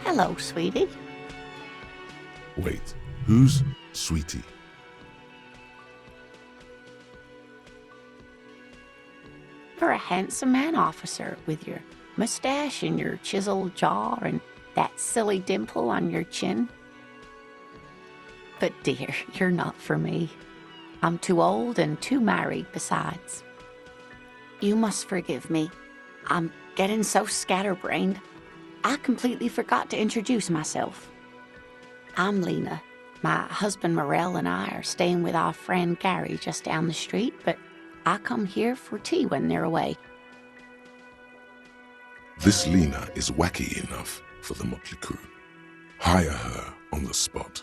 Hello, sweetie. Wait, who's Sweetie? You're a handsome man, officer, with your mustache and your chiseled jaw and that silly dimple on your chin. But dear, you're not for me. I'm too old and too married besides. You must forgive me. I'm getting so scatterbrained. I completely forgot to introduce myself. I'm Lena. My husband Morel and I are staying with our friend Gary just down the street, but I come here for tea when they're away. This Lena is wacky enough for the motley crew. Hire her on the spot.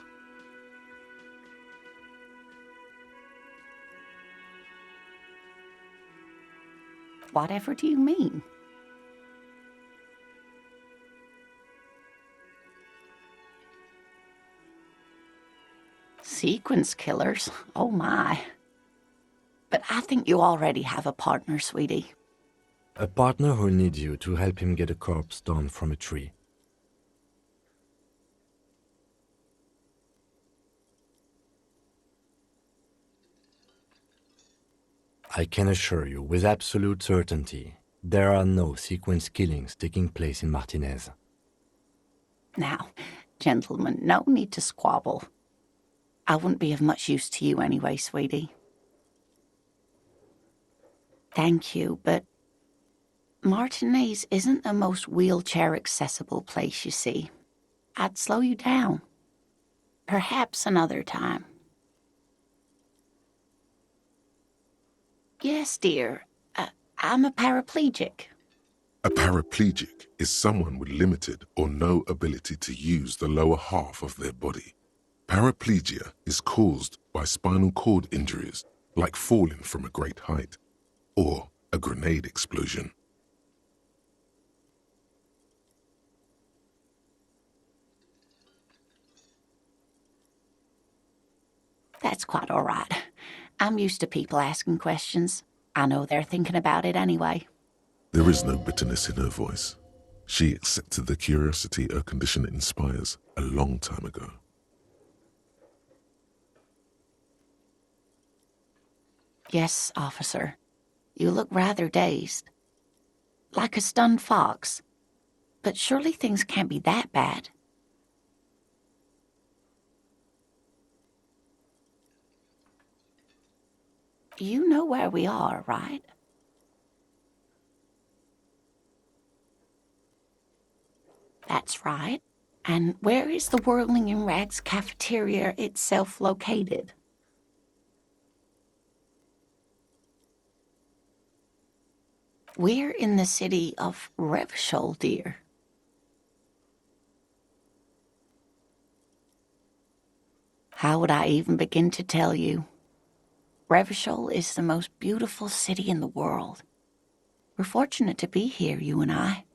Whatever do you mean? Sequence killers? Oh my. But I think you already have a partner, sweetie. A partner who needs you to help him get a corpse down from a tree. I can assure you with absolute certainty, there are no sequence killings taking place in Martinez. Now, gentlemen, no need to squabble. I wouldn't be of much use to you anyway, sweetie. Thank you, but Martinez isn't the most wheelchair-accessible place, you see. I'd slow you down. Perhaps another time. Yes, dear. I'm a paraplegic. A paraplegic is someone with limited or no ability to use the lower half of their body. Paraplegia is caused by spinal cord injuries, like falling from a great height, or a grenade explosion. That's quite all right. I'm used to people asking questions. I know they're thinking about it anyway. There is no bitterness in her voice. She accepted the curiosity her condition inspires a long time ago. Yes, officer. You look rather dazed. Like a stunned fox. But surely things can't be that bad. You know where we are, right? That's right. And where is the Whirling in Rags Cafeteria itself located? We're in the city of Revachol, dear. How would I even begin to tell you? Revachol is the most beautiful city in the world. We're fortunate to be here, you and I.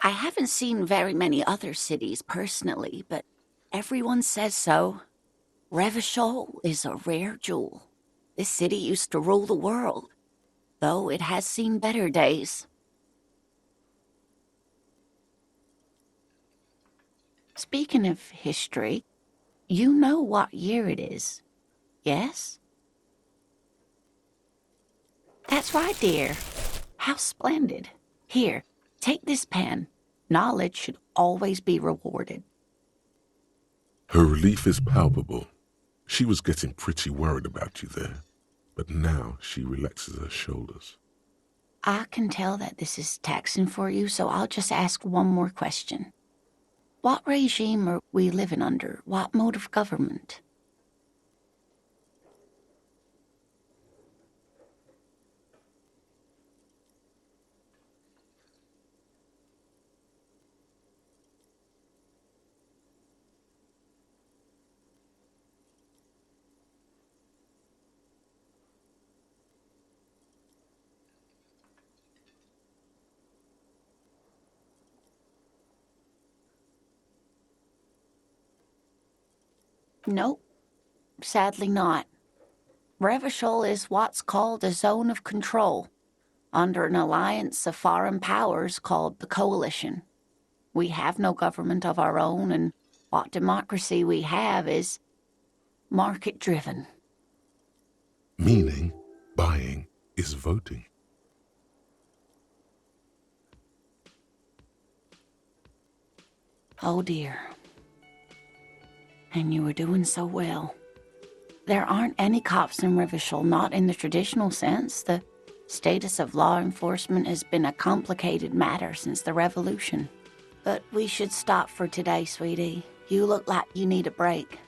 I haven't seen very many other cities personally, but everyone says so. Revachol is a rare jewel. This city used to rule the world, though it has seen better days. Speaking of history, you know what year it is, yes? That's right, dear. How splendid. Here, take this pen. Knowledge should always be rewarded. Her relief is palpable. She was getting pretty worried about you there, but now she relaxes her shoulders. I can tell that this is taxing for you, so I'll just ask one more question. What regime are we living under? What mode of government? Nope, sadly not. Revachol is what's called a zone of control, under an alliance of foreign powers called the Coalition. We have no government of our own, and what democracy we have is market-driven. Meaning, buying is voting. Oh dear. And you were doing so well. There aren't any cops in Revachol, not in the traditional sense. The status of law enforcement has been a complicated matter since the revolution. But we should stop for today, sweetie. You look like you need a break.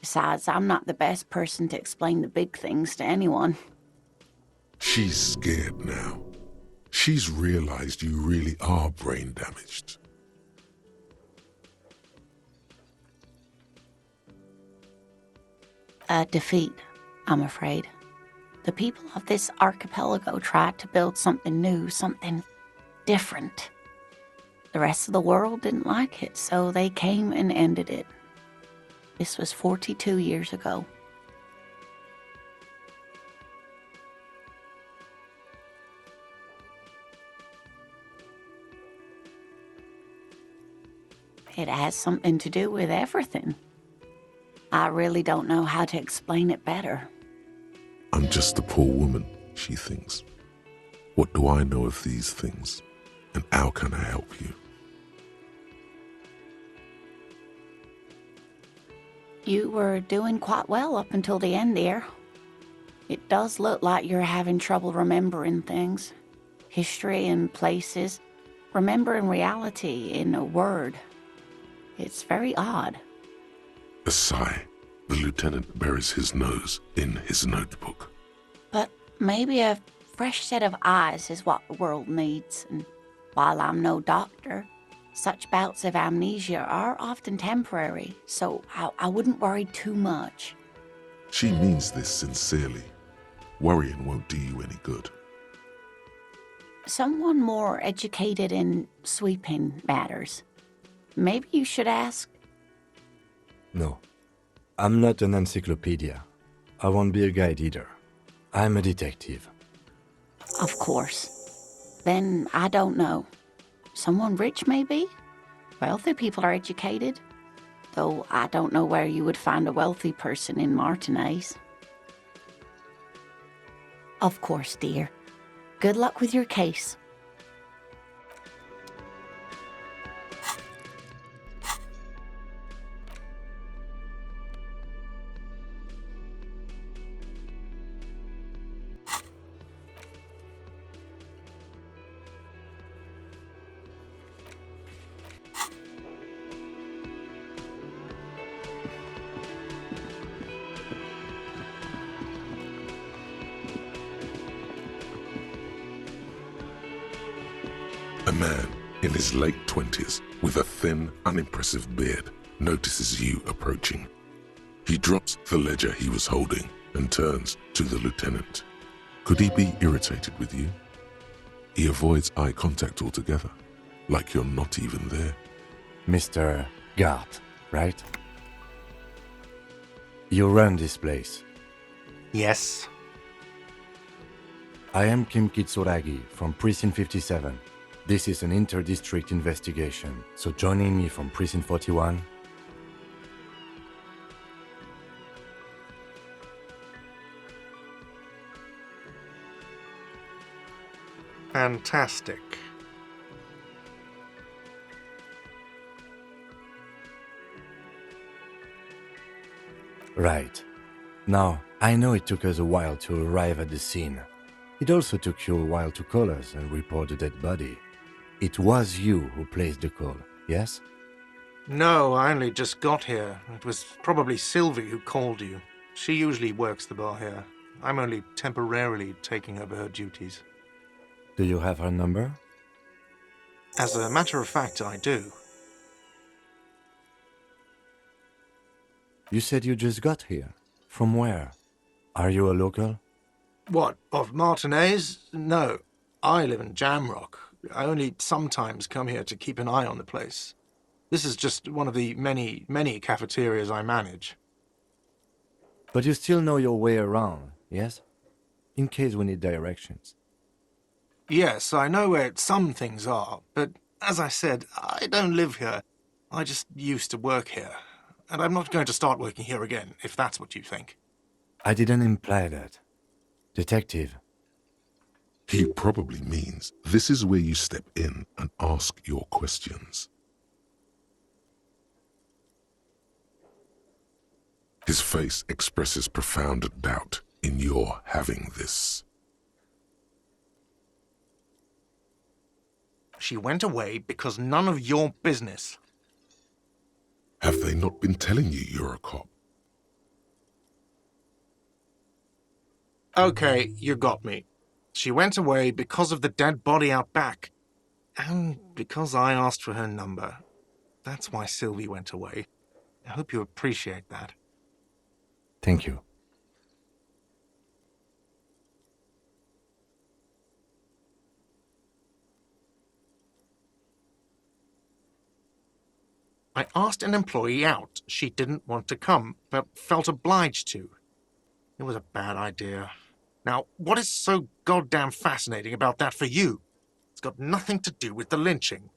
Besides, I'm not the best person to explain the big things to anyone. She's scared now. She's realized you really are brain damaged. A defeat, I'm afraid. The people of this archipelago tried to build something new, something different. The rest of the world didn't like it, so they came and ended it. This was 42 years ago. It has something to do with everything. I really don't know how to explain it better. I'm just a poor woman, she thinks. What do I know of these things? And how can I help you? You were doing quite well up until the end there. It does look like you're having trouble remembering things. History and places. Remembering reality in a word. It's very odd. A sigh. The lieutenant buries his nose in his notebook. But maybe a fresh set of eyes is what the world needs. And while I'm no doctor, such bouts of amnesia are often temporary, so I wouldn't worry too much. She means this sincerely. Worrying won't do you any good. Someone more educated in sweeping matters. Maybe you should ask. No. I'm not an encyclopedia. I won't be a guide either. I'm a detective. Of course. Then I don't know. Someone rich, maybe? Wealthy people are educated. Though I don't know where you would find a wealthy person in Martinez. Of course, dear. Good luck with your case. A man in his late 20s with a thin, unimpressive beard notices you approaching. He drops the ledger he was holding and turns to the lieutenant. Could he be irritated with you? He avoids eye contact altogether, like you're not even there. Mr. Garte, right? You run this place. Yes. I am Kim Kitsuragi from Precinct 57. This is an inter-district investigation, so joining me from Precinct 41... Fantastic. Right. Now, I know it took us a while to arrive at the scene. It also took you a while to call us and report the dead body. It was you who placed the call, yes? No, I only just got here. It was probably Sylvie who called you. She usually works the bar here. I'm only temporarily taking over her duties. Do you have her number? As a matter of fact, I do. You said you just got here. From where? Are you a local? What, of Martinez? No. I live in Jamrock. I only sometimes come here to keep an eye on the place. This is just one of the many, many cafeterias I manage. But you still know your way around, yes? In case we need directions. Yes, I know where some things are, but As I said, I don't live here. I just used to work here. And I'm not going to start working here again, if that's what you think. I didn't imply that. Detective, He probably means this is where you step in and ask your questions. His face expresses profound doubt in your having this. She went away because none of your business. Have they not been telling you you're a cop? Okay, you got me. She went away because of the dead body out back. And because I asked for her number. That's why Sylvie went away. I hope you appreciate that. thank you. I asked an employee out. She didn't want to come, but felt obliged to. It was a bad idea. Now, what is so goddamn fascinating about that for you? It's got nothing to do with the lynching.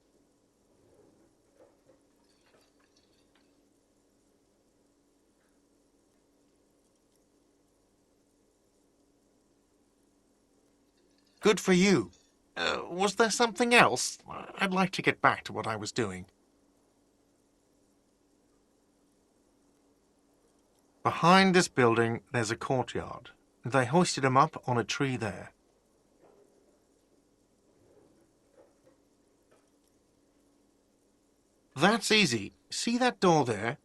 Good for you. Was there something else? I'd like to get back to what I was doing. Behind this building, there's a courtyard. They hoisted him up on a tree there. That's easy. See that door there?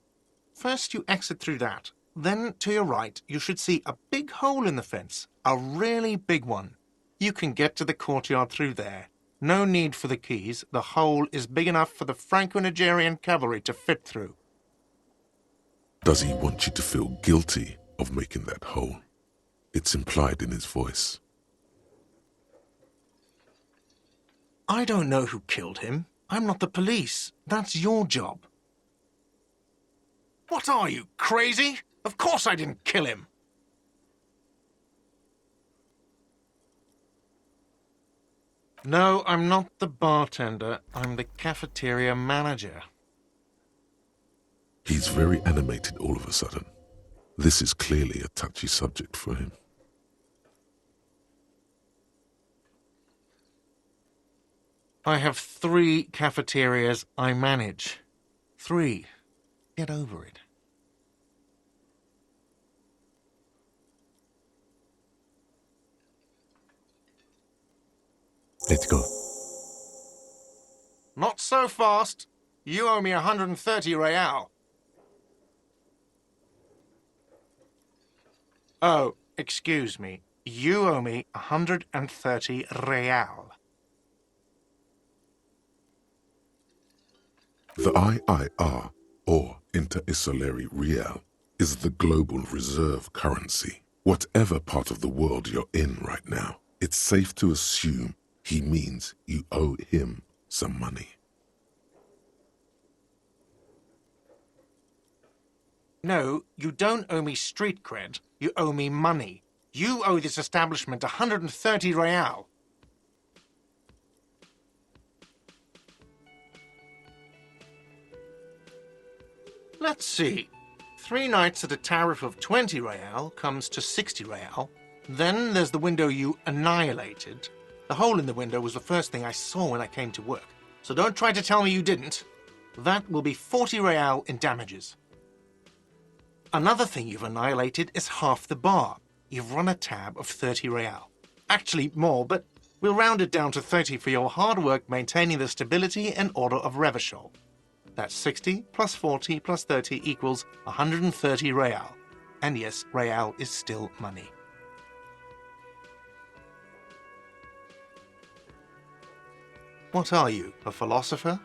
First you exit through that. Then, to your right, you should see a big hole in the fence. A really big one. You can get to the courtyard through there. No need for the keys. The hole is big enough for the Franco-Nigerian cavalry to fit through. Does he want you to feel guilty of making that hole? It's implied in his voice. I don't know who killed him. I'm not the police. That's your job. What are you, crazy? Of course I didn't kill him. No, I'm not the bartender. I'm the cafeteria manager. He's very animated all of a sudden. This is clearly a touchy subject for him. I have 3 cafeterias I manage. 3. Get over it. Let's go. Not so fast. You owe me 130 real. Oh, excuse me. You owe me 130 real. The IIR, or Inter-Isolari Real, is the global reserve currency. Whatever part of the world you're in right now, it's safe to assume he means you owe him some money. No, you don't owe me street cred. You owe me money. You owe this establishment 130 real. Let's see. 3 nights at a tariff of 20 real comes to 60 real. Then there's the window you annihilated. The hole in the window was the first thing I saw when I came to work. So don't try to tell me you didn't. That will be 40 real in damages. Another thing you've annihilated is half the bar. You've run a tab of 30 real. Actually more, but we'll round it down to 30 for your hard work maintaining the stability and order of Revachol. That's 60 plus 40 plus 30 equals 130 real. And yes, real is still money. What are you, a philosopher?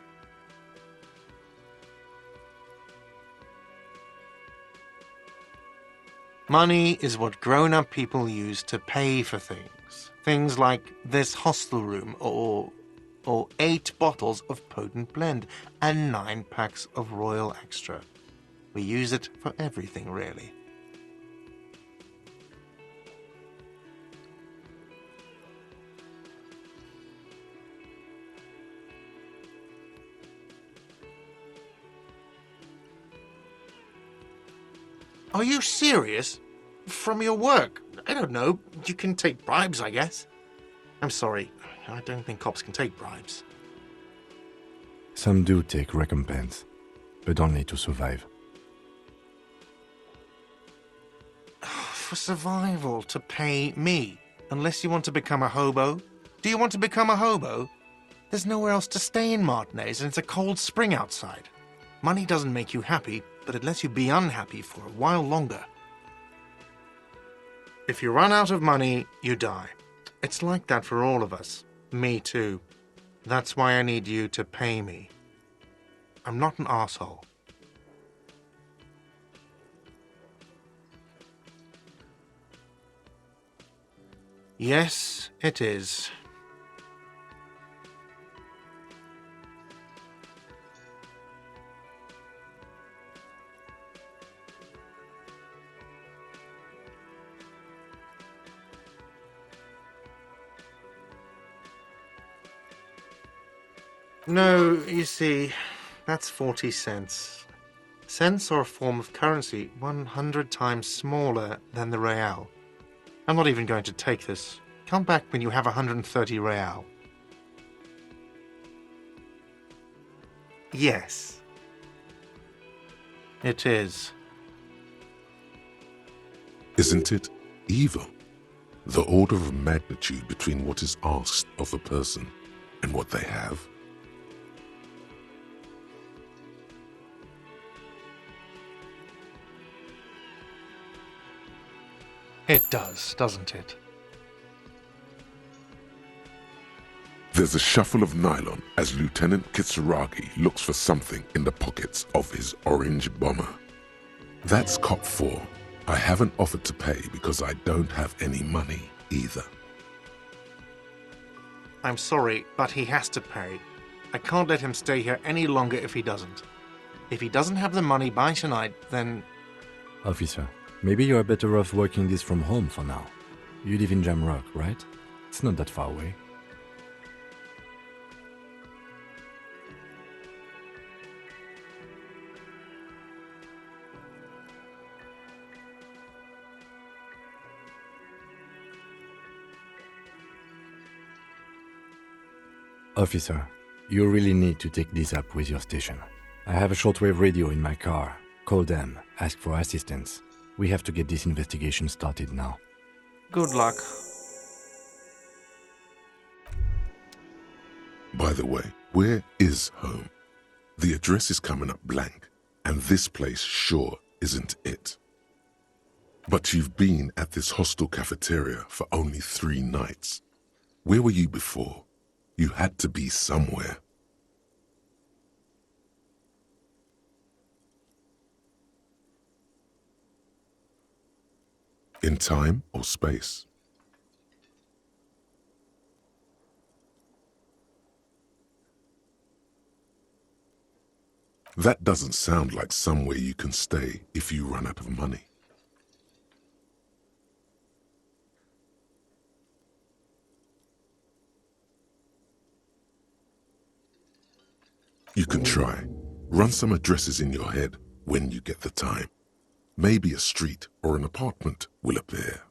Money is what grown-up people use to pay for things. Things like this hostel room or 8 bottles of potent blend and 9 packs of Royal Extra. We use it for everything, really. Are you serious? From your work? I don't know. You can take bribes, I guess. I'm sorry. I don't think cops can take bribes. Some do take recompense, but only to survive. For survival, to pay me. Unless you want to become a hobo. Do you want to become a hobo? There's nowhere else to stay in Martinez, and it's a cold spring outside. Money doesn't make you happy, but it lets you be unhappy for a while longer. If you run out of money, you die. It's like that for all of us. Me too. That's why I need you to pay me. I'm not an asshole. Yes, it is. No, you see, that's 40 cents. Cents are a form of currency 100 times smaller than the real. I'm not even going to take this. Come back when you have 130 real. Yes. It is. Isn't it evil? The order of magnitude between what is asked of a person and what they have? It does, doesn't it? There's a shuffle of nylon as Lieutenant Kitsuragi looks for something in the pockets of his orange bomber. That's cop 4. I haven't offered to pay because I don't have any money either. I'm sorry, but he has to pay. I can't let him stay here any longer if he doesn't. If he doesn't have the money by tonight, then... Officer, maybe you are better off working this from home for now. You live in Jamrock, right? It's not that far away. Officer, you really need to take this up with your station. I have a shortwave radio in my car. Call them, ask for assistance. We have to get this investigation started now. Good luck. By the way, where is home? The address is coming up blank, and this place sure isn't it. But you've been at this hostel cafeteria for only 3 nights. Where were you before? You had to be somewhere. In time or space? That doesn't sound like somewhere you can stay if you run out of money. You can try. Run some addresses in your head when you get the time. Maybe a street or an apartment will appear.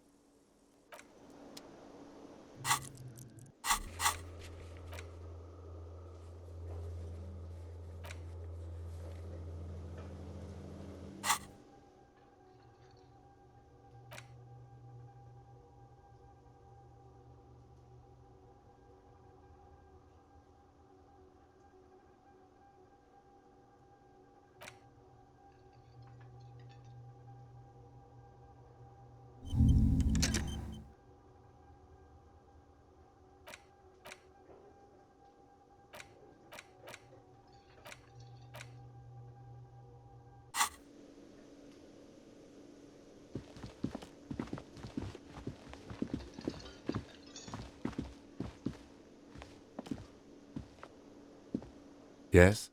Yes?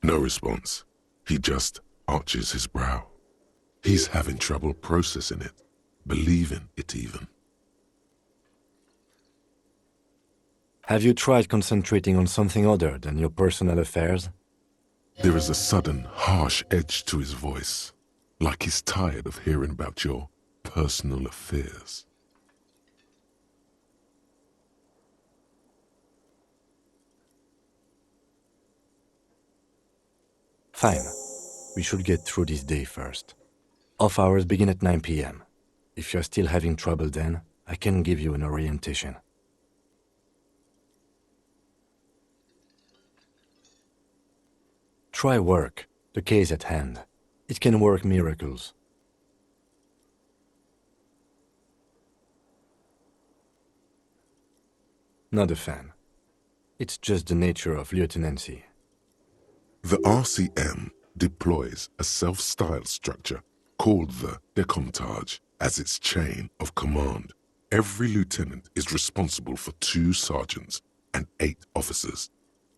No response. He just arches his brow. He's having trouble processing it, believing it even. Have you tried concentrating on something other than your personal affairs? There is a sudden, harsh edge to his voice, like he's tired of hearing about your personal affairs. Fine. We should get through this day first. Off hours begin at 9 p.m. If you're still having trouble then, I can give you an orientation. Try work, the case at hand. It can work miracles. Not a fan. It's just the nature of lieutenancy. The RCM deploys a self-styled structure called the Décomptage as its chain of command. Every lieutenant is responsible for 2 sergeants and 8 officers.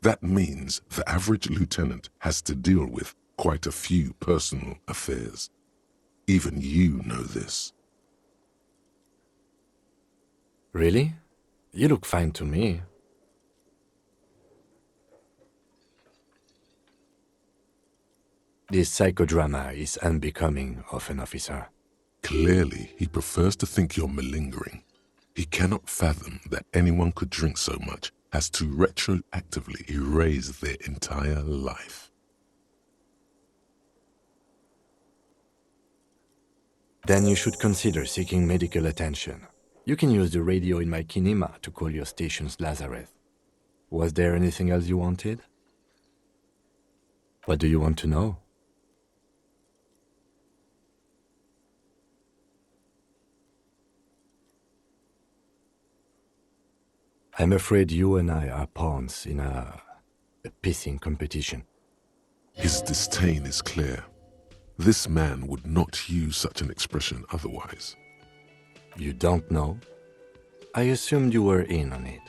That means the average lieutenant has to deal with quite a few personal affairs. Even you know this. Really? You look fine to me. This psychodrama is unbecoming of an officer. Clearly, he prefers to think you're malingering. He cannot fathom that anyone could drink so much as to retroactively erase their entire life. Then you should consider seeking medical attention. You can use the radio in my kinema to call your station's Lazareth. Was there anything else you wanted? What do you want to know? I'm afraid you and I are pawns in a pissing competition. His disdain is clear. This man would not use such an expression otherwise. You don't know? I assumed you were in on it.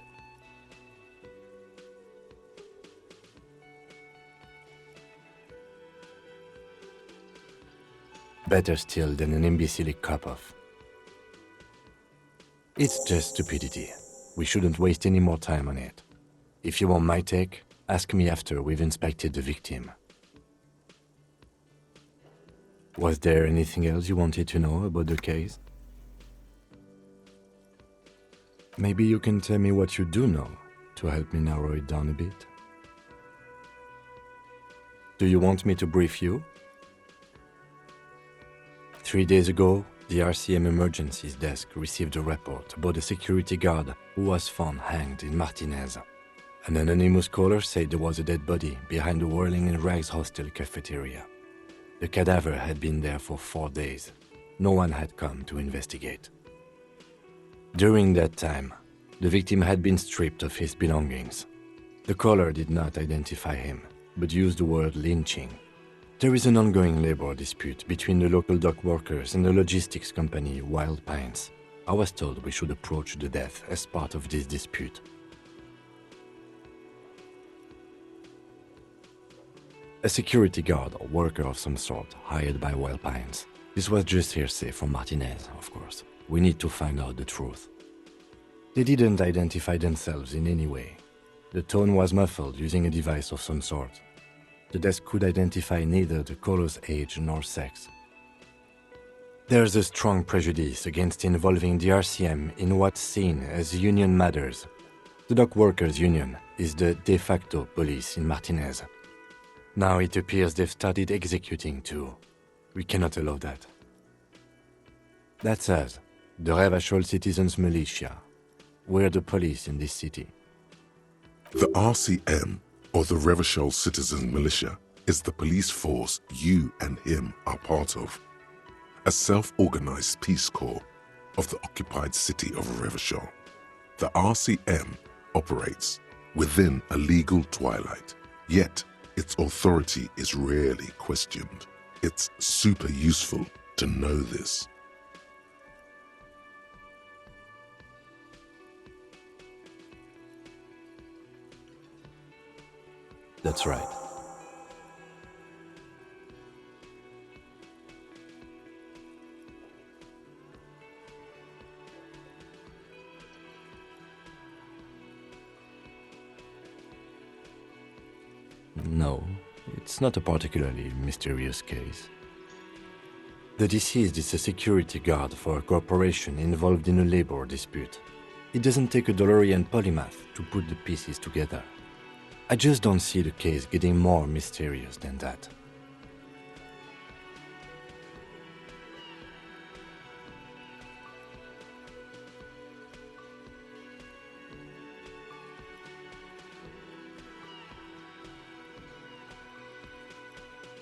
Better still than an imbecilic cop-off. It's just stupidity. We shouldn't waste any more time on it. If you want my take, ask me after we've inspected the victim. Was there anything else you wanted to know about the case? Maybe you can tell me what you do know to help me narrow it down a bit. Do you want me to brief you? 3 days ago, the RCM Emergencies Desk received a report about a security guard who was found hanged in Martinez. An anonymous caller said there was a dead body behind the Whirling in Rags hostel cafeteria. The cadaver had been there for 4 days. No one had come to investigate. During that time, the victim had been stripped of his belongings. The caller did not identify him, but used the word lynching. There is an ongoing labor dispute between the local dock workers and the logistics company Wild Pines. I was told we should approach the death as part of this dispute. A security guard or worker of some sort hired by Wild Pines. This was just hearsay from Martinez, of course. We need to find out the truth. They didn't identify themselves in any way. The tone was muffled using a device of some sort. The desk could identify neither the caller's age nor sex. There's a strong prejudice against involving the RCM in what's seen as union matters. The dock workers' union is the de facto police in Martinez. Now it appears they've started executing too. We cannot allow that. That's us, the Revachol Citizens Militia. We're the police in this city. The RCM, or the Revachol Citizens Militia, is the police force you and him are part of. A self-organized peace corps of the occupied city of Revachol. The RCM operates within a legal twilight, yet its authority is rarely questioned. It's super useful to know this. That's right. No, it's not a particularly mysterious case. The deceased is a security guard for a corporation involved in a labor dispute. It doesn't take a DeLorean polymath to put the pieces together. I just don't see the case getting more mysterious than that.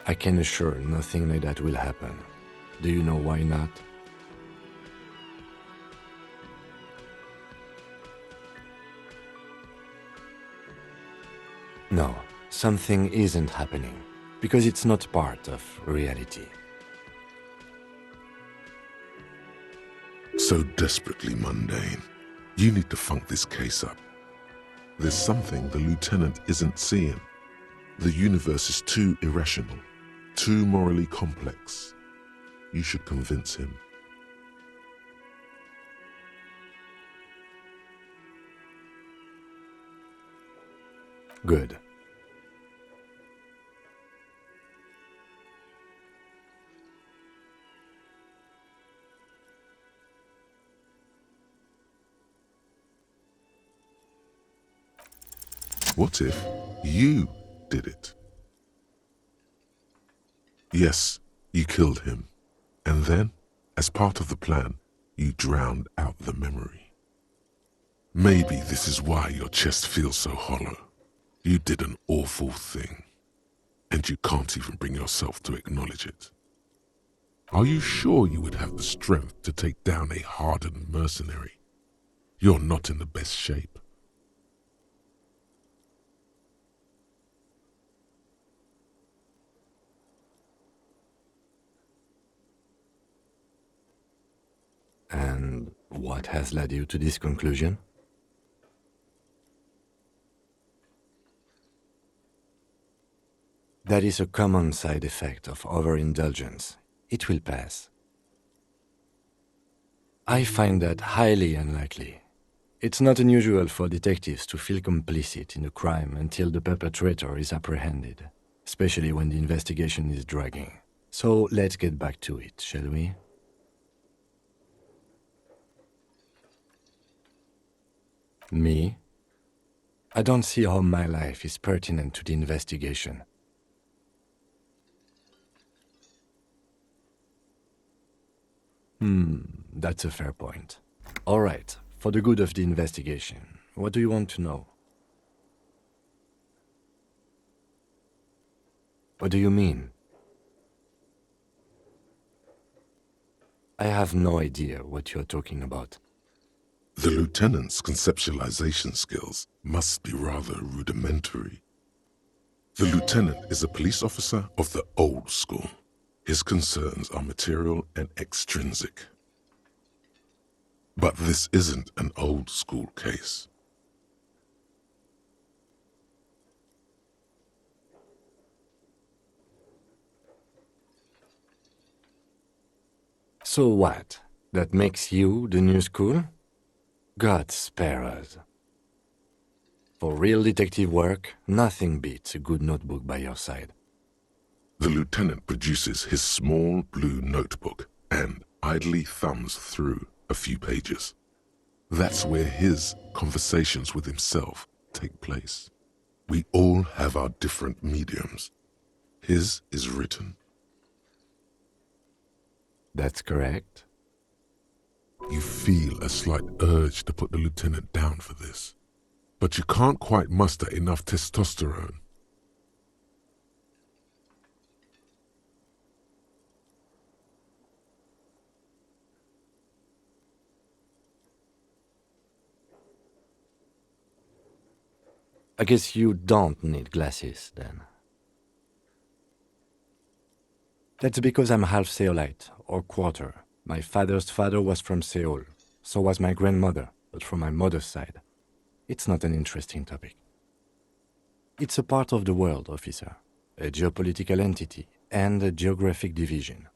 I can assure nothing like that will happen. Do you know why not? No, something isn't happening, because it's not part of reality. So desperately mundane. You need to funk this case up. There's something the lieutenant isn't seeing. The universe is too irrational, too morally complex. You should convince him. Good. What if you did it? Yes, you killed him. And then, as part of the plan, you drowned out the memory. Maybe this is why your chest feels so hollow. You did an awful thing, and you can't even bring yourself to acknowledge it. Are you sure you would have the strength to take down a hardened mercenary? You're not in the best shape. And what has led you to this conclusion? That is a common side effect of overindulgence. It will pass. I find that highly unlikely. It's not unusual for detectives to feel complicit in a crime until the perpetrator is apprehended, especially when the investigation is dragging. So let's get back to it, shall we? Me? I don't see how my life is pertinent to the investigation. That's a fair point. All right, for the good of the investigation, what do you want to know? What do you mean? I have no idea what you're talking about. The lieutenant's conceptualization skills must be rather rudimentary. The lieutenant is a police officer of the old school. His concerns are material and extrinsic. But this isn't an old school case. So what? That makes you the new school? God spare us. For real detective work, nothing beats a good notebook by your side. The lieutenant produces his small blue notebook and idly thumbs through a few pages. That's where his conversations with himself take place. We all have our different mediums. His is written. That's correct. You feel a slight urge to put the lieutenant down for this, but you can't quite muster enough testosterone. I guess you don't need glasses, then. That's because I'm half Seolite, or quarter. My father's father was from Seoul. So was my grandmother, but from my mother's side. It's not an interesting topic. It's a part of the world, officer. A geopolitical entity, and a geographic division.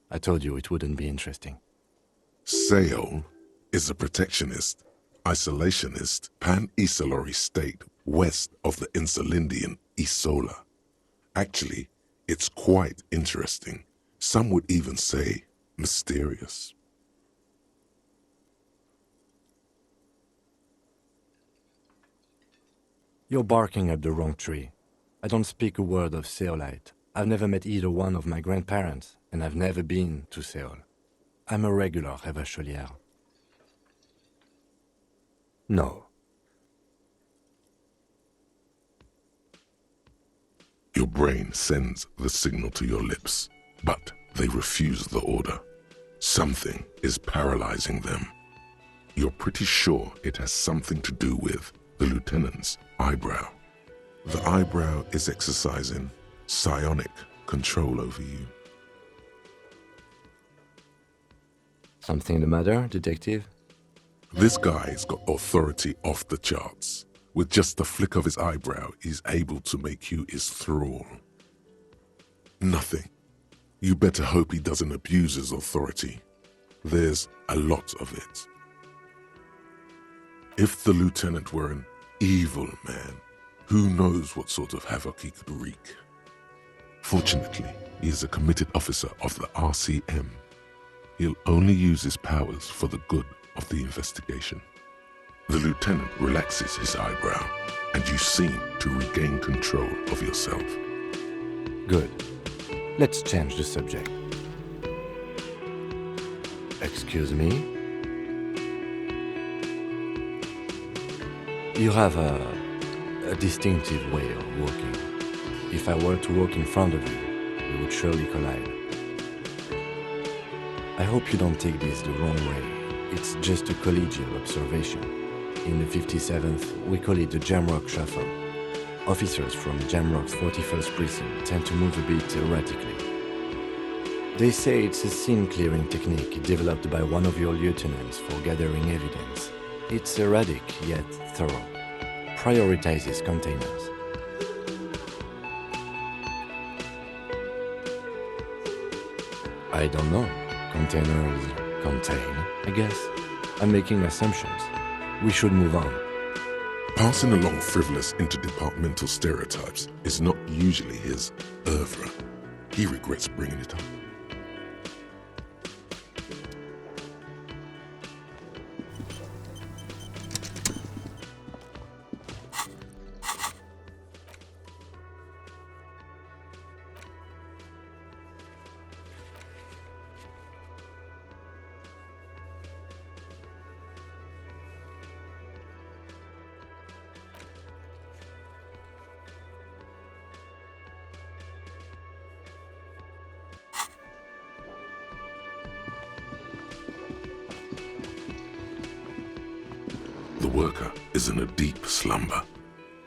I told you it wouldn't be interesting. Seoul is a protectionist, isolationist, pan-Isolari state west of the Insulindian Isola. Actually, it's quite interesting. Some would even say mysterious. You're barking up the wrong tree. I don't speak a word of Seolite. I've never met either one of my grandparents, and I've never been to Seoul. I'm a regular Revacholière. No. Your brain sends the signal to your lips, but they refuse the order. Something is paralyzing them. You're pretty sure it has something to do with the lieutenant's eyebrow. The eyebrow is exercising psionic control over you. Something the matter, detective? This guy's got authority off the charts. With just the flick of his eyebrow, he's able to make you his thrall. Nothing. You better hope he doesn't abuse his authority. There's a lot of it. If the lieutenant were an evil man, who knows what sort of havoc he could wreak. Fortunately, he is a committed officer of the RCM. He'll only use his powers for the good of the investigation. The lieutenant relaxes his eyebrow, and you seem to regain control of yourself. Good. Let's change the subject. Excuse me? You have a distinctive way of walking. If I were to walk in front of you, we would surely collide. I hope you don't take this the wrong way. It's just a collegial observation. In the 57th, we call it the Jamrock Shuffle. Officers from Jamrock's 41st Precinct tend to move a bit erratically. They say it's a scene-clearing technique developed by one of your lieutenants for gathering evidence. It's erratic, yet thorough. Prioritizes containers. I don't know. Containers contain, I guess. I'm making assumptions. We should move on. Passing along frivolous interdepartmental stereotypes is not usually his oeuvre. He regrets bringing it up. The worker is in a deep slumber.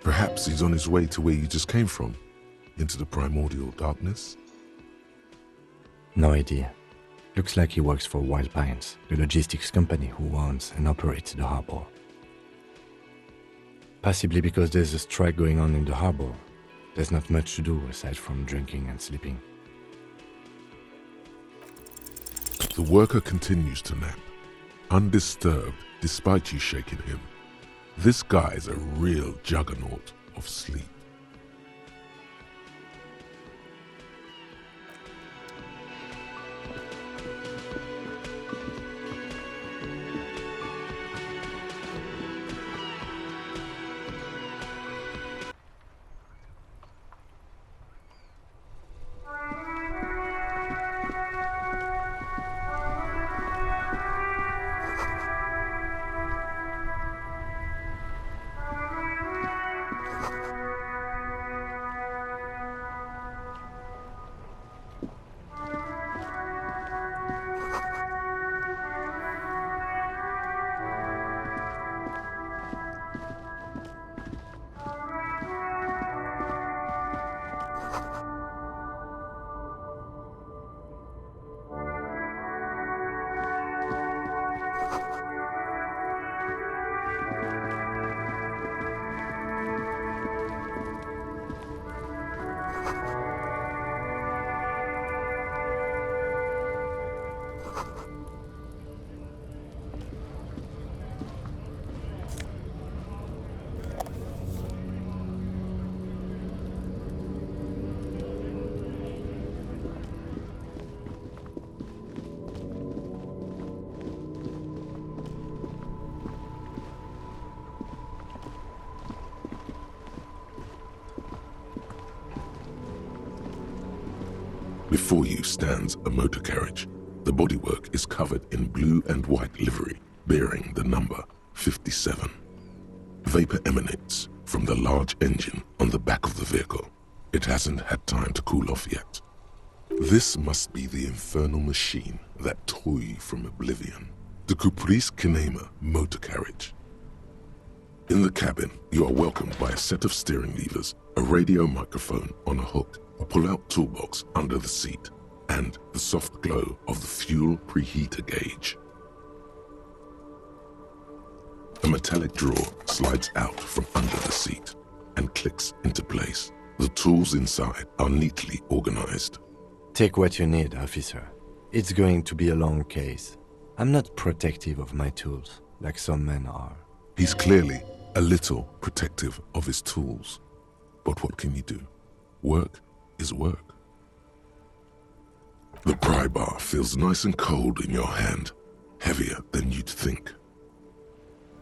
Perhaps he's on his way to where you just came from, into the primordial darkness. No idea. Looks like he works for Wild Pines, the logistics company who owns and operates the harbor. Possibly because there's a strike going on in the harbor. There's not much to do aside from drinking and sleeping. The worker continues to nap, undisturbed despite you shaking him. This guy's a real juggernaut of sleep. Before you stands a motor carriage. The bodywork is covered in blue and white livery, bearing the number 57. Vapor emanates from the large engine on the back of the vehicle. It hasn't had time to cool off yet. This must be the infernal machine that tore you from oblivion. The Caprice Kinema motor carriage. In the cabin, you are welcomed by a set of steering levers, a radio microphone on a hook, a pull-out toolbox under the seat, and the soft glow of the fuel preheater gauge. A metallic drawer slides out from under the seat and clicks into place. The tools inside are neatly organized. Take what you need, officer. It's going to be a long case. I'm not protective of my tools, like some men are. He's clearly a little protective of his tools. But what can you do? Work is work. The pry bar feels nice and cold in your hand, heavier than you'd think.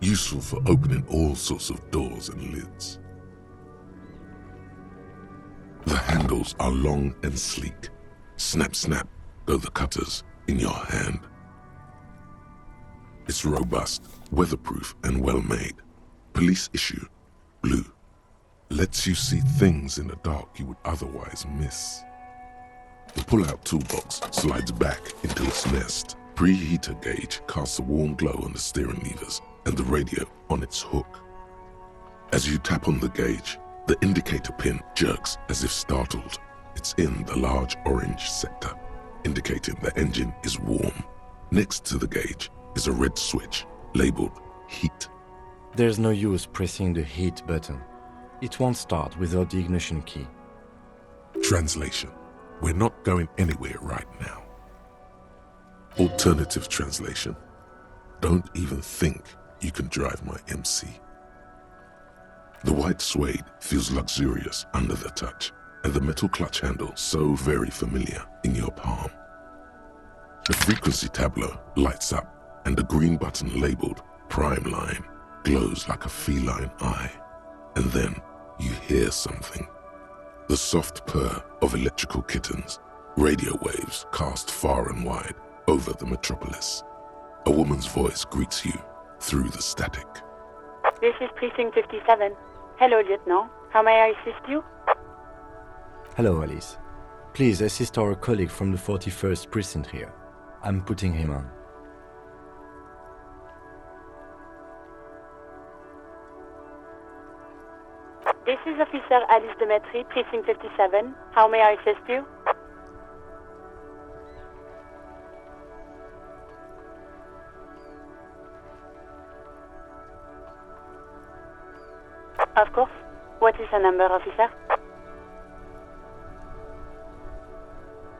Useful for opening all sorts of doors and lids. The handles are long and sleek. Snap, snap, go the cutters in your hand. It's robust, weatherproof, and well-made. Police issue, blue. Lets you see things in the dark you would otherwise miss. The pull-out toolbox slides back into its nest. Preheater gauge casts a warm glow on the steering levers and the radio on its hook. As you tap on the gauge, the indicator pin jerks as if startled. It's in the large orange sector, indicating the engine is warm. Next to the gauge is a red switch labeled heat. There's no use pressing the heat button. It won't start without the ignition key. Translation: we're not going anywhere right now. Alternative translation: don't even think you can drive my MC. The white suede feels luxurious under the touch, and the metal clutch handle so very familiar in your palm. The frequency tableau lights up, and the green button labeled Prime Line glows like a feline eye. And then you hear something. The soft purr of electrical kittens, radio waves cast far and wide over the metropolis. A woman's voice greets you through the static. This is Precinct 57. Hello, Lieutenant. How may I assist you? Hello, Alice. Please assist our colleague from the 41st precinct here. I'm putting him on. This is Officer Alice DeMettrie, Precinct 57. How may I assist you? Of course. What is the number, officer?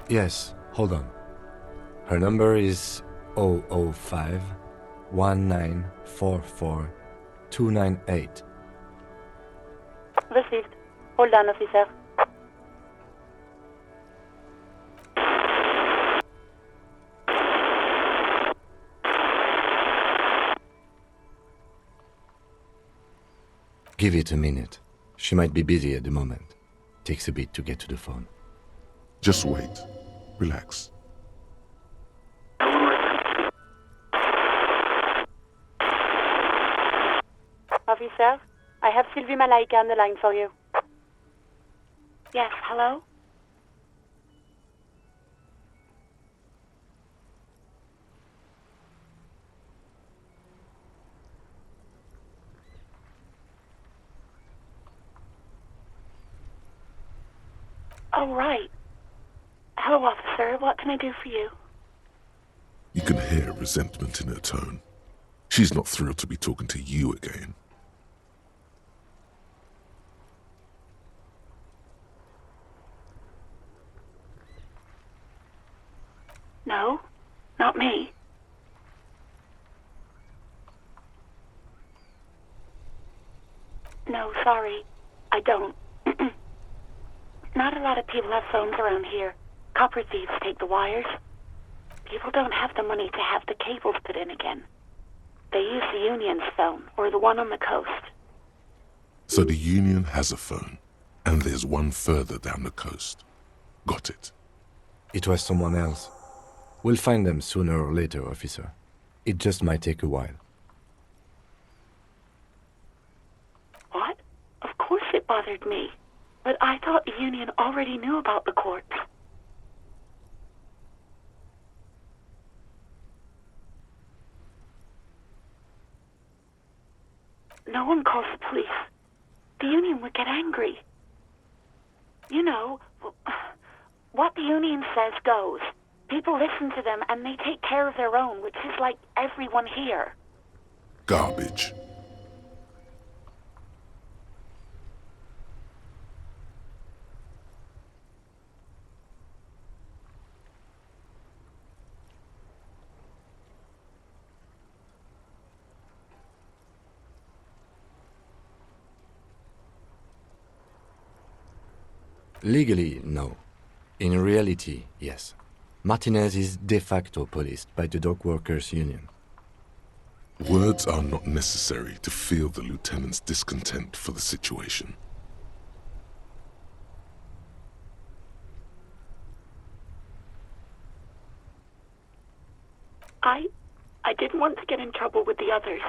Yes, hold on. Her number is 005 1944 298. Received. Hold on, officer. Give it a minute. She might be busy at the moment. Takes a bit to get to the phone. Just wait. Relax. Officer, I have Sylvie Malaìika on the line for you. Yes, hello? Oh, right. Hello, officer. What can I do for you? You can hear resentment in her tone. She's not thrilled to be talking to you again. No, not me. No, sorry. I don't. Not a lot of people have phones around here. Copper thieves take the wires. People don't have the money to have the cables put in again. They use the Union's phone, or the one on the coast. So the Union has a phone, and there's one further down the coast. Got it. It was someone else. We'll find them sooner or later, officer. It just might take a while. What? Of course it bothered me. But I thought the Union already knew about the corpse. No one calls the police. The Union would get angry. You know, what the Union says goes. People listen to them and they take care of their own, which is like everyone here. Garbage. Legally, no. In reality, yes. Martinez is de facto policed by the dock workers' union. Words are not necessary to feel the lieutenant's discontent for the situation. I didn't want to get in trouble with the others.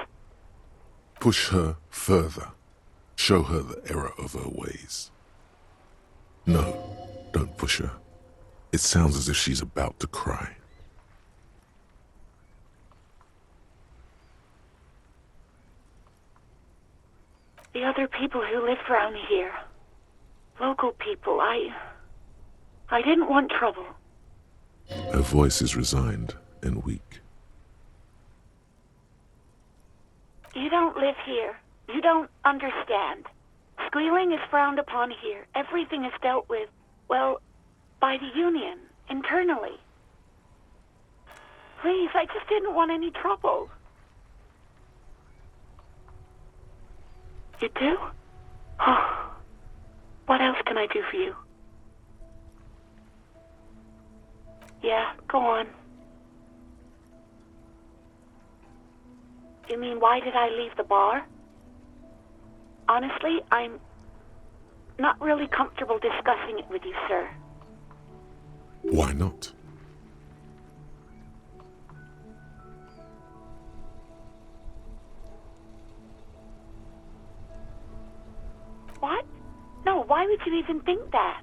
Push her further. Show her the error of her ways. No, don't push her. It sounds as if she's about to cry. The other people who live around here. Local people, I didn't want trouble. Her voice is resigned and weak. You don't live here. You don't understand. Squealing is frowned upon here. Everything is dealt with, well, by the Union, internally. Please, I just didn't want any trouble. You do? Oh, what else can I do for you? Yeah, go on. You mean, why did I leave the bar? Honestly, I'm not really comfortable discussing it with you, sir. Why not? What? No, why would you even think that?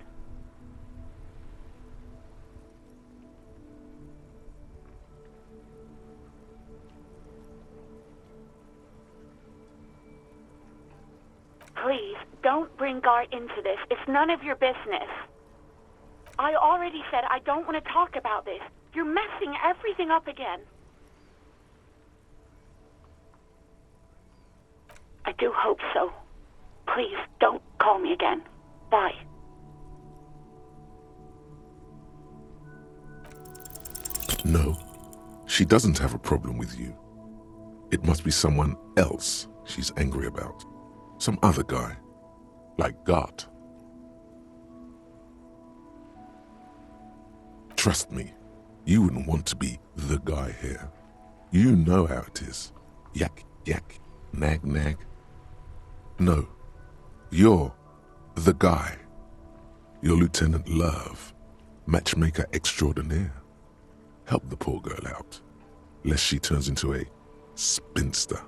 Please, don't bring Garte into this. It's none of your business. I already said I don't want to talk about this. You're messing everything up again. I do hope so. Please, don't call me again. Bye. No, she doesn't have a problem with you. It must be someone else she's angry about. Some other guy, like Garte. Trust me, you wouldn't want to be the guy here. You know how it is. Yak, yak, nag, nag. No, you're the guy. You're Lieutenant Love, matchmaker extraordinaire. Help the poor girl out, lest she turns into a spinster.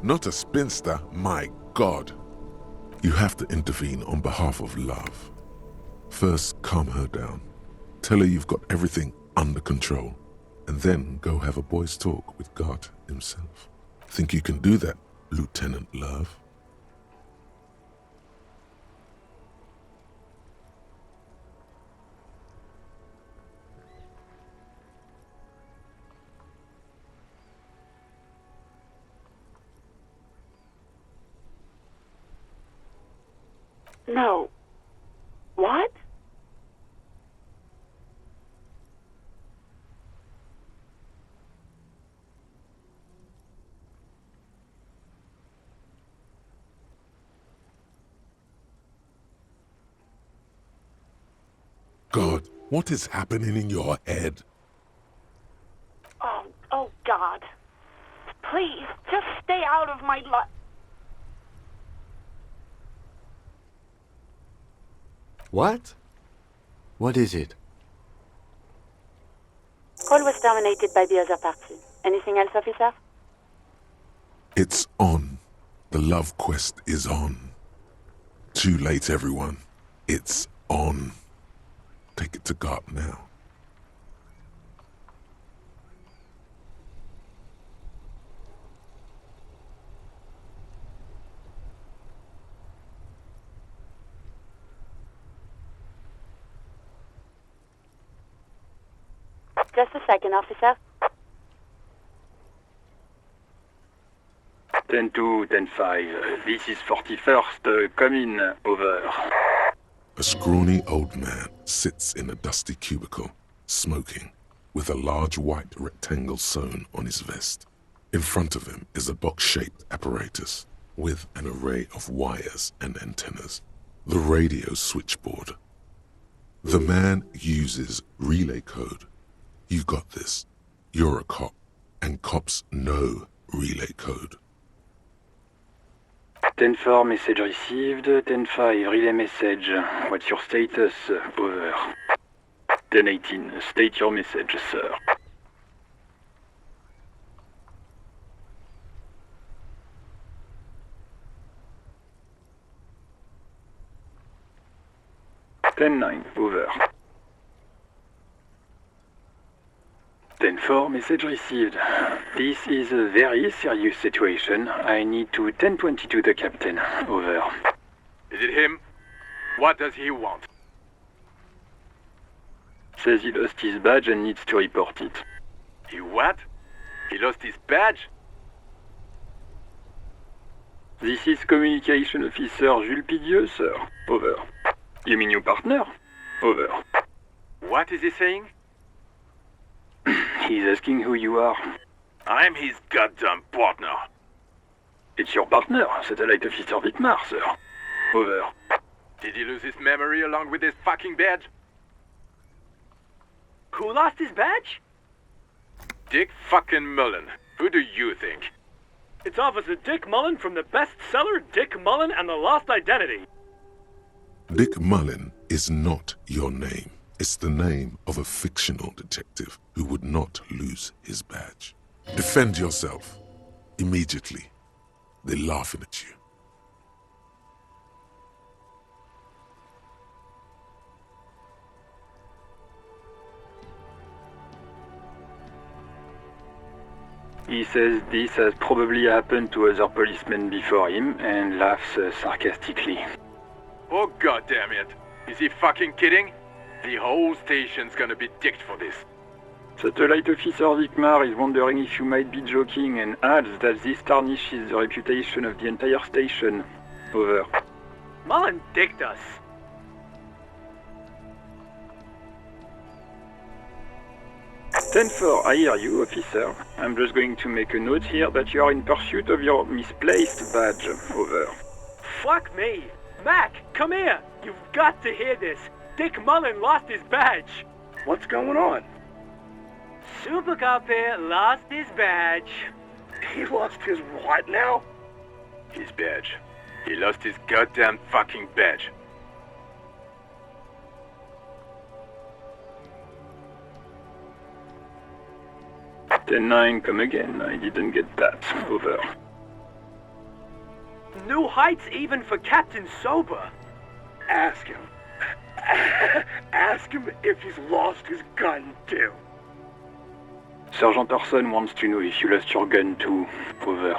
Not a spinster, my God. You have to intervene on behalf of Love. First, calm her down. Tell her you've got everything under control. And then go have a boys' talk with Garte himself. Think you can do that, Lieutenant Love? No. What? God, what is happening in your head? Please, just stay out of my life. What? What is it? Call was terminated by the other party. Anything else, officer? It's on. The love quest is on. Too late, everyone. It's on. Take it to Garte now. Just a second, officer. 10-2, 10-5. This is 41st. Come in. Over. A scrawny old man sits in a dusty cubicle, smoking, with a large white rectangle sewn on his vest. In front of him is a box-shaped apparatus with an array of wires and antennas. The radio switchboard. The man uses relay code. You got this. You're a cop, and cops know relay code. 10-4, message received. 10-5, relay message. What's your status? Over. 10-18, state your message, sir. Ten-9, over. 10-4, message received. This is a very serious situation. I need to 10-22 the captain. Over. Is it him? What does he want? Says he lost his badge and needs to report it. He what? He lost his badge? This is Communication Officer Jules Pidieu, sir. Over. You mean your partner? Over. What is he saying? He's asking who you are. I'm his goddamn partner. It's your partner, Satellite Officer Vicquemare, sir. Over. Did he lose his memory along with his fucking badge? Who lost his badge? Dick fucking Mullen. Who do you think? It's Officer Dick Mullen from the bestseller Dick Mullen and the Lost Identity. Dick Mullen is not your name. It's the name of a fictional detective who would not lose his badge. Defend yourself. Immediately. They're laughing at you. He says this has probably happened to other policemen before him and laughs sarcastically. Oh goddamn it! Is he fucking kidding? The whole station's gonna be dicked for this. Satellite Officer Vicquemare is wondering if you might be joking and adds that this tarnishes the reputation of the entire station. Over. Mullen dicked us. Ten-4, I hear you, officer. I'm just going to make a note here that you are in pursuit of your misplaced badge. Over. Fuck me. Mac, come here. You've got to hear this. Dick Mullen lost his badge. What's going on? Super Cop here lost his badge. He lost his what now? His badge. He lost his goddamn fucking badge. 10-9, come again. I didn't get that. Over. New heights even for Captain Sober. Ask him. Ask him if he's lost his gun too. Sergeant Torson wants to know if you lost your gun too. Over.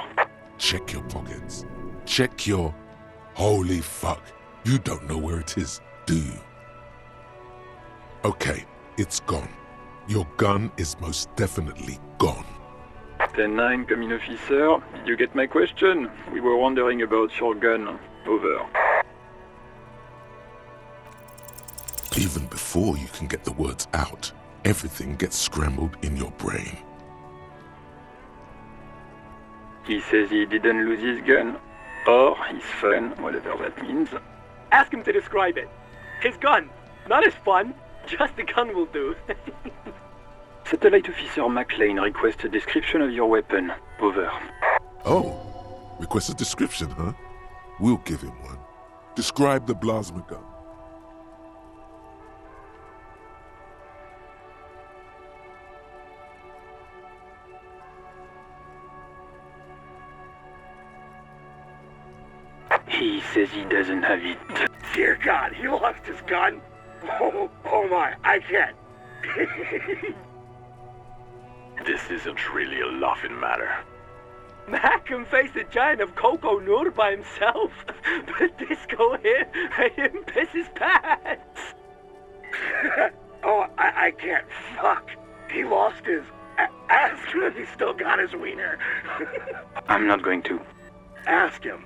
Check your pockets. Check your... Holy fuck. You don't know where it is, do you? Okay, it's gone. Your gun is most definitely gone. 10-9, come in, officer. Did you get my question? We were wondering about your gun. Over. Even before you can get the words out, everything gets scrambled in your brain. He says he didn't lose his gun. Or his fun, whatever that means. Ask him to describe it. His gun. Not his fun. Just the gun will do. Satellite Officer McLaine requests a description of your weapon. Over. Oh, request a description, huh? We'll give him one. Describe the plasma gun. He says he doesn't have it. Dear God, he lost his gun? Oh my, I can't. This isn't really a laughing matter. Mack can face a giant of Coco Nur by himself, but Disco here made him piss his pants. Oh, I can't. Fuck. He lost his... Ask him if he's still got his wiener. I'm not going to. Ask him.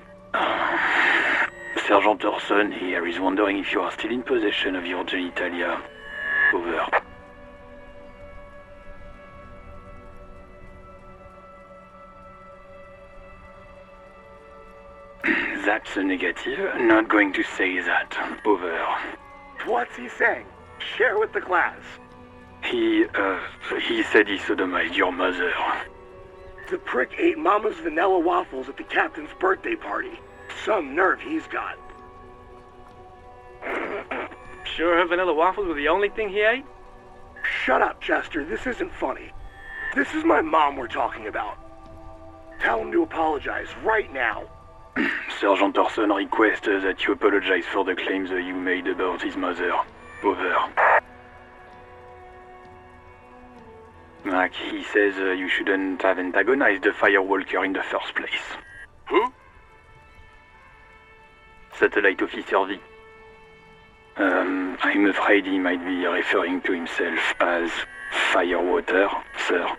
Sergeant Torson here is wondering if you are still in possession of your genitalia. Over. That's a negative. Not going to say that. Over. What's he saying? Share with the class. He said he sodomized your mother. The prick ate Mama's vanilla waffles at the captain's birthday party. Some nerve he's got. Sure her vanilla waffles were the only thing he ate? Shut up, Chester. This isn't funny. This is my mom we're talking about. Tell him to apologize right now. Sergeant Torson requests that you apologize for the claims you made about his mother. Over. Mac, he says you shouldn't have antagonized the Firewalker in the first place. Who? Satellite Officer V. I'm afraid he might be referring to himself as Firewater, sir.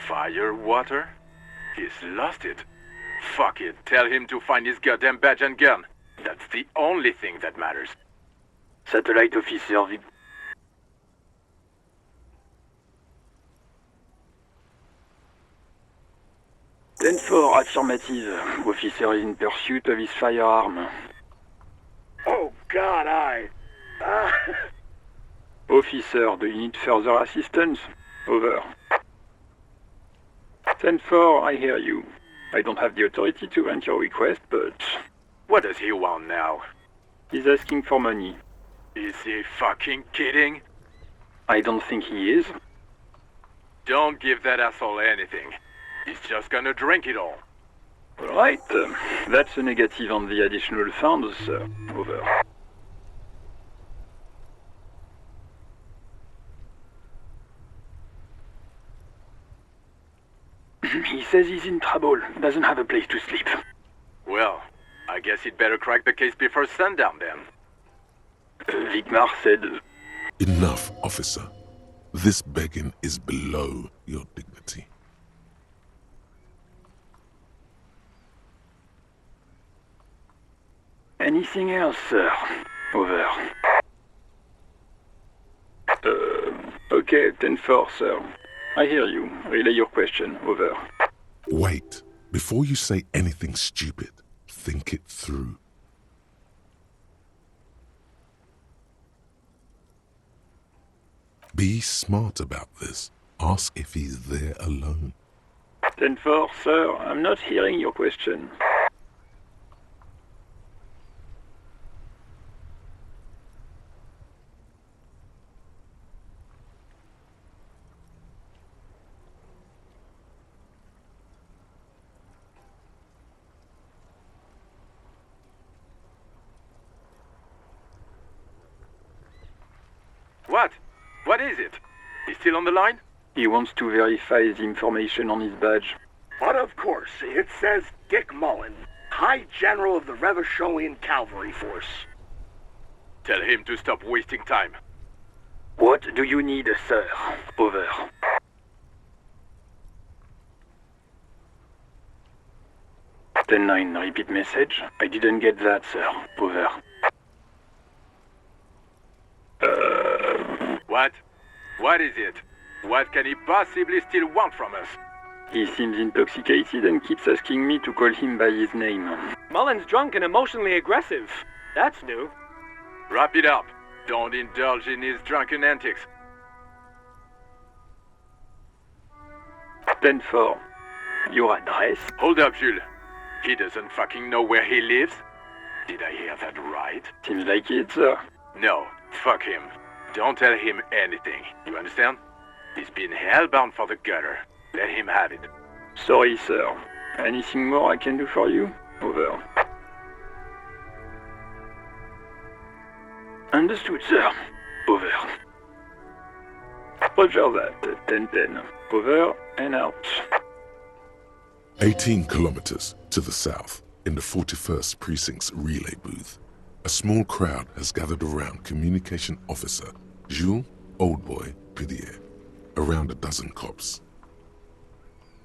Firewater? He's lost it. Fuck it. Tell him to find his goddamn badge and gun. That's the only thing that matters. Satellite Officer V. Then for affirmative, officer is in pursuit of his firearm. Oh God, Officer, do you need further assistance? Over. 10-4, I hear you. I don't have the authority to grant your request, but... What does he want now? He's asking for money. Is he fucking kidding? I don't think he is. Don't give that asshole anything. He's just gonna drink it all. Alright, that's a negative on the additional funds, sir. Over. He says he's in trouble, doesn't have a place to sleep. Well, I guess he'd better crack the case before sundown then. Vicquemare said... Enough, officer. This begging is below your dignity. Anything else, sir? Over. Okay, 10-4, sir. I hear you. Relay your question. Over. Wait. Before you say anything stupid, think it through. Be smart about this. Ask if he's there alone. 10-4, sir. I'm not hearing your question. What? What is it? He's still on the line? He wants to verify the information on his badge. But of course, it says Dick Mullen, High General of the Revacholian Cavalry Force. Tell him to stop wasting time. What do you need, sir? Over. Ten-9, repeat message. I didn't get that, sir. Over. What? What is it? What can he possibly still want from us? He seems intoxicated and keeps asking me to call him by his name. Mullen's drunk and emotionally aggressive. That's new. Wrap it up. Don't indulge in his drunken antics. 10-4. Your address? Hold up, Jules. He doesn't fucking know where he lives? Did I hear that right? Seems like it, sir. No, fuck him. Don't tell him anything, you understand? He's been hellbound for the gutter. Let him have it. Sorry, sir. Anything more I can do for you? Over. Understood, sir. Over. Roger that. 10-10. Over and out. 18 kilometers to the south, in the 41st Precinct's relay booth, a small crowd has gathered around Communication Officer Jules Oldboy Pidieu, around a dozen cops.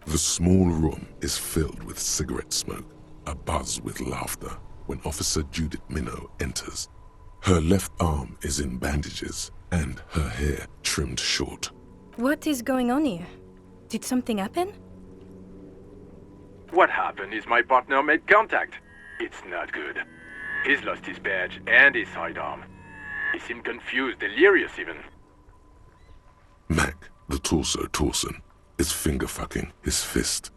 The small room is filled with cigarette smoke, abuzz with laughter, when Officer Judit Minot enters. Her left arm is in bandages, and her hair trimmed short. What is going on here? Did something happen? What happened is my partner made contact. It's not good. He's lost his badge and his sidearm. He seemed confused, delirious even. Mack, the torso Torson, is finger-fucking his fist,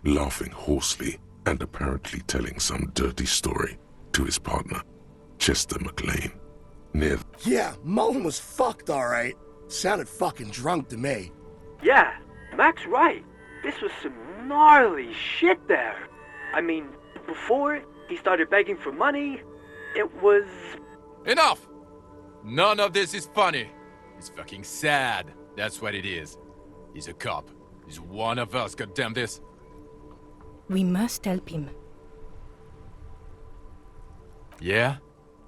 laughing hoarsely and apparently telling some dirty story to his partner, Chester McLaine, near... Yeah, Mullen was fucked, alright. Sounded fucking drunk to me. Yeah, Mack's right. This was some gnarly shit there. I mean, before he started begging for money, it was... Enough! None of this is funny. It's fucking sad. That's what it is. He's a cop. He's one of us, goddamn this. We must help him. Yeah?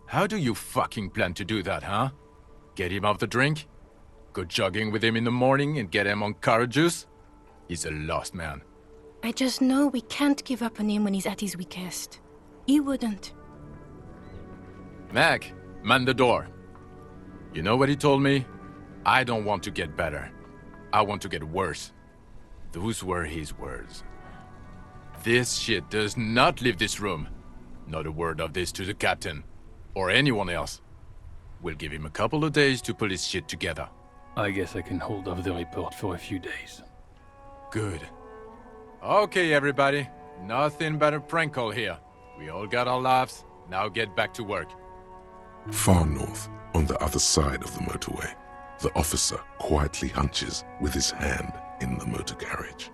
How do you fucking plan to do that, huh? Get him off the drink? Go jogging with him in the morning and get him on carrot juice? He's a lost man. I just know we can't give up on him when he's at his weakest. He wouldn't. Mac, man the door. You know what he told me? I don't want to get better. I want to get worse. Those were his words. This shit does not leave this room. Not a word of this to the captain. Or anyone else. We'll give him a couple of days to pull his shit together. I guess I can hold off the report for a few days. Good. Okay, everybody. Nothing but a prank call here. We all got our laughs. Now get back to work. Far north, on the other side of the motorway, the officer quietly hunches with his hand in the motor carriage.